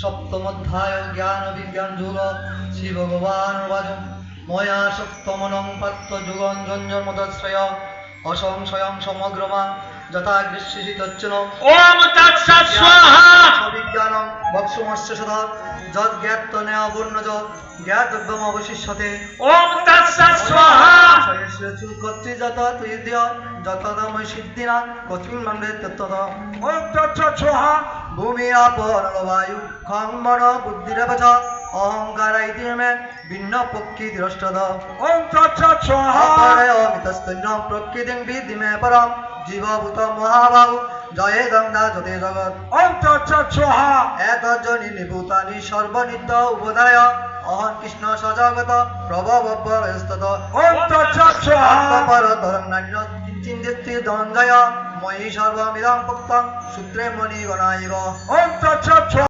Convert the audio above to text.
সপ্তম অধ্যায় জ্ঞান বিজ্ঞান যুগ শ্রী ভগবান বাচন ময়া সপ্তমনং পাত্র যুগং ঝঞ্ঝমদশ্রয় অসংশয়ং সমগ্রমা যথা গ্রীষ্মশীতচ্ছনম ওম তৎসৎ স্বাহা বিজ্ঞানং বৎসমস্য সদা যদ জ্ঞাতনে অবর্ণজ জ্ঞাতব্যম অবশিষ্যতে ওম তৎসৎ স্বাহা সয়স্যচু কর্তৃ যত তুইদ্য যতদময় সিদ্ধিনা কর্তৃমণ্ডে তত্তদ ওম তৎসৎ স্বাহা ভূমি আপন বায়ু খং মন বুদ্ধিরেব চ অহংকার ইতি মে ভিন্ন পক্ষী দ্রষ্টদ ওম তৎসৎ স্বাহা অপরে অমিতস্তন্য প্রকৃতিং বিদ্ধি মে পরম জীবভূত মহাবাহু জয়ে গঙ্গা যতে জগৎ ওম তৎসৎ স্বাহা এতজনি নিভূতানি সর্বনিত্য উপদায় অহং কৃষ্ণ সজগত প্রভবব্যস্তত ওম তৎসৎ স্বাহা পরতরং নান্য চিন্তিস্তি ধনঞ্জয় ময়ি সর্বমিদং ভুক্তং সূত্রে মণিগণাইব ওম তৎসৎ স্বাহা